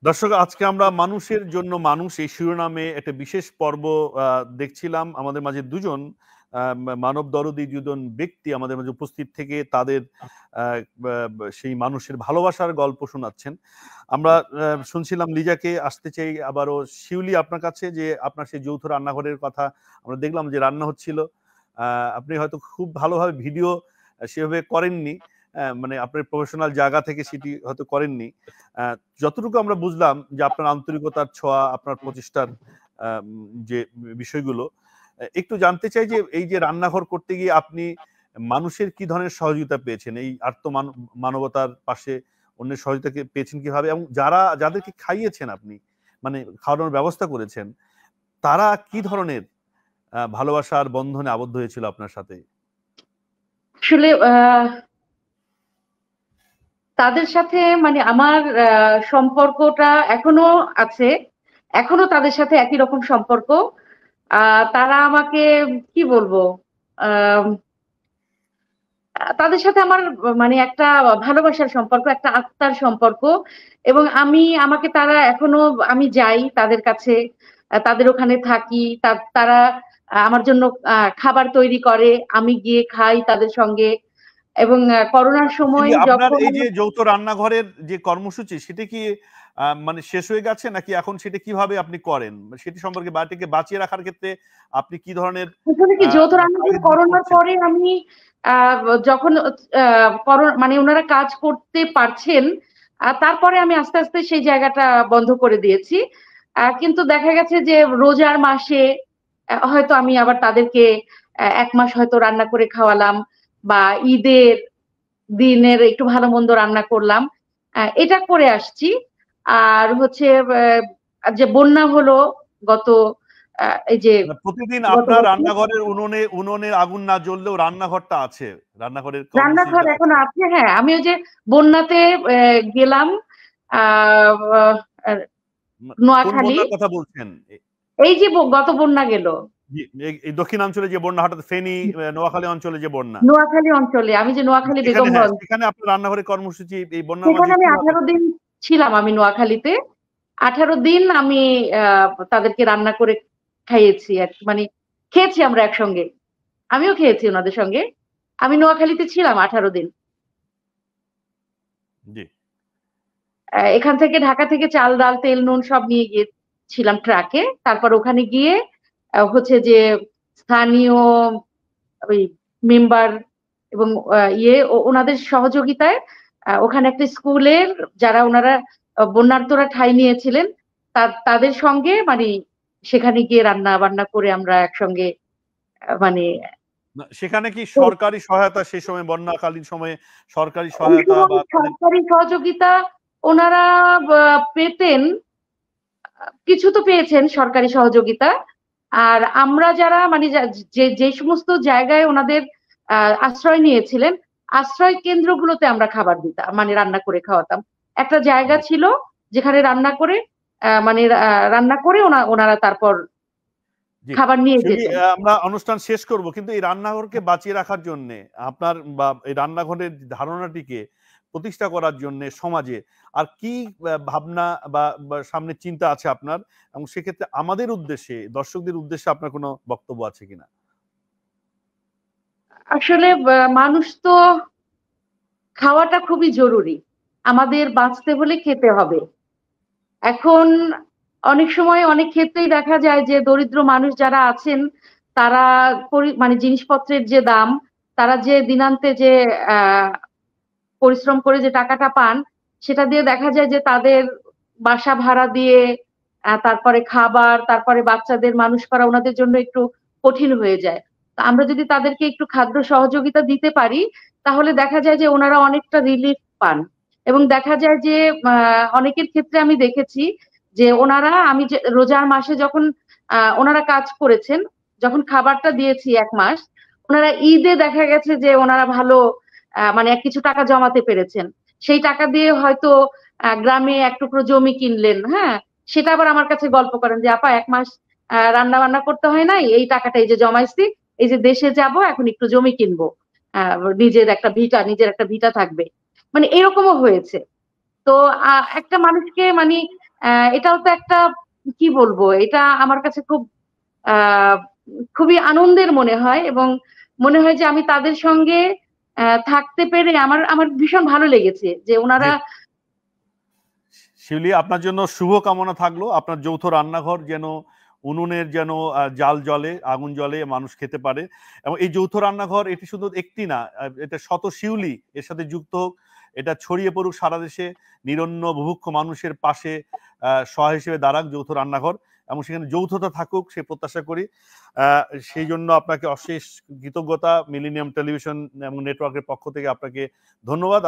দর্শক, আজকে আমরা মানুষের জন্য মানুষ এই শিরোনামে একটা বিশেষ পর্ব দেখছিলাম। আমাদের মাঝে দুজন মানব দরদী দুজন ব্যক্তি আমাদের মাঝে উপস্থিত থেকে তাদের সেই মানুষের ভালোবাসার গল্প শোনাচ্ছেন। আমরা শুনছিলাম লিজাকে, আসতে চাই আবারও শিউলি আপনার কাছে, যে আপনার সেই যৌথ রান্নাঘরের কথা আমরা দেখলাম যে রান্না হচ্ছিল। আপনি হয়তো খুব ভালোভাবে ভিডিও সেভাবে করেননি, মানে আপনার প্রফেশনাল জায়গা থেকে সেটি হয়তো করেননি। যতটুকু আমরা বুঝলাম যে আপনার আন্তরিকতার ছোঁয়া, আপনার প্রচেষ্টার যে বিষয়গুলো একটু জানতে চাই, যে এই যে রান্নাঘর করতে গিয়ে আপনি মানুষের কি ধরনের সহযোগিতা পেয়েছেন, এই মানবতার পাশে অন্যের সহযোগিতা পেয়েছেন কিভাবে, এবং যাদেরকে খাইয়েছেন আপনি, মানে খাওয়ানোর ব্যবস্থা করেছেন, তারা কি ধরনের ভালোবাসার বন্ধনে আবদ্ধ হয়েছিল আপনার সাথে? আসলে তাদের সাথে মানে আমার সম্পর্কটা এখনো আছে, এখনো তাদের সাথে একই রকম সম্পর্ক। তারা আমাকে কি বলবো, তাদের সাথে আমার মানে একটা ভালোবাসার সম্পর্ক, একটা আত্মার সম্পর্ক। এবং আমাকে তারা এখনো, আমি যাই তাদের কাছে, তাদের ওখানে থাকি, তারা আমার জন্য খাবার তৈরি করে, আমি গিয়ে খাই তাদের সঙ্গে। এবং করোনার সময় আপনার যখন এই যে যৌথ রান্নাঘরের যে কর্মসূচি, সেটা কি মানে শেষ হয়ে গেছে, নাকি এখন সেটা কিভাবে আপনি করেন, সেটি সম্পর্কে বাড়িটিকে বাঁচিয়ে রাখার ক্ষেত্রে আপনি কি ধরনের কি যৌথ রান্নাঘর করোনার পরে আমি যখন মানে ওনারা কাজ করতে পারছেন, তারপরে আমি আস্তে আস্তে সেই জায়গাটা বন্ধ করে দিয়েছি। কিন্তু দেখা গেছে যে রোজার মাসে হয়তো আমি আবার তাদেরকে 1 মাস হয়তো রান্না করে খাওয়ালাম, বা ঈদের দিনের একটু ভালো মন্দ রান্না করলাম, এটা করে আসছি। আর হচ্ছে যে বন্যা হলো গত, এই যে প্রতিদিন আপনার রান্নাঘরের উনুনের আগুন না জ্বললেও রান্নাঘরটা আছে, রান্নাঘর এখন আছে। হ্যাঁ, আমি ওই যে বন্যাতে গেলাম নোয়াখালী, কথা বলছেন? এই যে গত বন্যা গেল দক্ষিণাঞ্চলে যে বন্যা, হঠাৎ ফেনী নোয়াখালী অঞ্চলে যে বন্যা, নোয়াখালী অঞ্চলে, আমি যে নোয়াখালী বেগমগঞ্জ, সেখানে আপনার রান্নাঘরের কর্মসূচি এই বন্যার সেখানে আমি 18 দিন ছিলাম। আমি নোয়াখালীতে 18 দিন আমি তাদেরকে রান্না করে খাইয়েছি, মানে খেয়েছি আমরা একসঙ্গে, আমিও খেয়েছি ওনাদের সঙ্গে। আমি নোয়াখালীতে ছিলাম 18 দিন। এখান থেকে ঢাকা থেকে চাল ডাল তেল নুন সব নিয়ে গিয়েছিলাম ট্রাকে। তারপর ওখানে গিয়ে হচ্ছে যে স্থানীয় ওই মেম্বার এবং ওনাদের সহযোগিতায় ওখানে একটা স্কুলের যারা ওনারা বন্যার্তরা ঠাঁই নিয়েছিলেন, তাদের সঙ্গে মানে সেখানে গিয়ে রান্না বান্না করে আমরা একসঙ্গে, মানে সেখানে কি সরকারি সহায়তা, সেই সময় বন্যাকালীন সময়ে সরকারি সহায়তা বা সরকারি সহযোগিতা ওনারা পেতেন, কিছু তো পেয়েছেন সরকারি সহযোগিতা। আর আমরা যারা মানে যে সমস্ত জায়গায় ওনাদের আশ্রয় নিয়েছিলেন, আশ্রয় কেন্দ্রগুলোতে আমরা খাবার দিতাম, মানে রান্না করে খাওয়াতাম। একটা জায়গা ছিল যেখানে রান্না করে মানে রান্না করে ওনারা তারপর খাবার নিয়ে যেতেন। আমরা অনুষ্ঠান শেষ করব, কিন্তু এই রান্নাঘরকে বাঁচিয়ে রাখার জন্য আপনার বা এই রান্নাঘরের ধারণাটিকে প্রতিষ্ঠা করার জন্য সমাজে আর কি ভাবনা বা সামনে চিন্তা আছে আপনার, এবং সেক্ষেত্রে আমাদের উদ্দেশ্যে, দর্শকদের উদ্দেশ্যে আপনার কোনো বক্তব্য আছে কিনা? আসলে মানুষ তো খাওয়াটা খুবই জরুরি, আমাদের বাঁচতে হলে খেতে হবে। এখন অনেক সময় অনেক ক্ষেত্রেই দেখা যায় যে দরিদ্র মানুষ যারা আছেন, তারা মানে জিনিসপত্রের যে দাম, তারা যে দিনান্তে যে পরিশ্রম করে যে টাকাটা পান, সেটা দিয়ে দেখা যায় যে তাদের বাসা ভাড়া দিয়ে তারপরে খাবার, তারপরে বাচ্চাদের মানুষ করা ওনাদের জন্য একটু কঠিন হয়ে যায়। আমরা যদি তাদেরকে একটু খাদ্য সহযোগিতা দিতে পারি, তাহলে দেখা যায় যে ওনারা অনেকটা রিলিফ পান। এবং দেখা যায় যে অনেকের ক্ষেত্রে আমি দেখেছি যে ওনারা, আমি যে রোজার মাসে যখন ওনারা কাজ করেছেন, যখন খাবারটা দিয়েছি 1 মাস, ওনারা ঈদে দেখা গেছে যে ওনারা ভালো মানে কিছু টাকা জমাতে পেরেছেন। সেই টাকা দিয়ে হয়তো গ্রামে 1 টুকরো জমি কিনলেন। হ্যাঁ, সেটা আবার আমার কাছে গল্প করেন যে আপা 1 মাস রান্না বান্না করতে হয় নাই, এই টাকাটা এই যে জমাইছি, এই যে দেশে যাব এখন একটু জমি কিনবো, নিজের একটা ভিটা থাকবে। মানে এরকমও হয়েছে। তো তো একটা মানুষকে মানে এটাও তো একটা কি বলবো, এটা আমার কাছে খুবই আনন্দের মনে হয়, এবং মনে হয় যে আমি তাদের সঙ্গে থাকতে পেরে আমার আমার ভীষণ ভালো লেগেছে যে ওনারা। শিউলি, আপনার জন্য শুভ কামনা থাকলো। আপনার যৌথ রান্নাঘর যেন উনুনের যেন জাল জ্বলে, আগুন জ্বলে, মানুষ খেতে পারে। এবং এই যৌথ রান্নাঘর এটি শুধু একটি না, এটা শত শিউলি এর সাথে যুক্ত হোক, এটা ছড়িয়ে পড়ুক সারা দেশে, নিরন্ন বুভুক্ষ মানুষের পাশে সহায় হিসেবে দাঁড়াক যৌথ রান্নাঘর, এবং সেখানে যৌথতা থাকুক সে প্রত্যাশা করি। সেই জন্য আপনাকে অশেষ কৃতজ্ঞতা। মিলেনিয়াম টেলিভিশন এবং নেটওয়ার্কের পক্ষ থেকে আপনাকে ধন্যবাদ।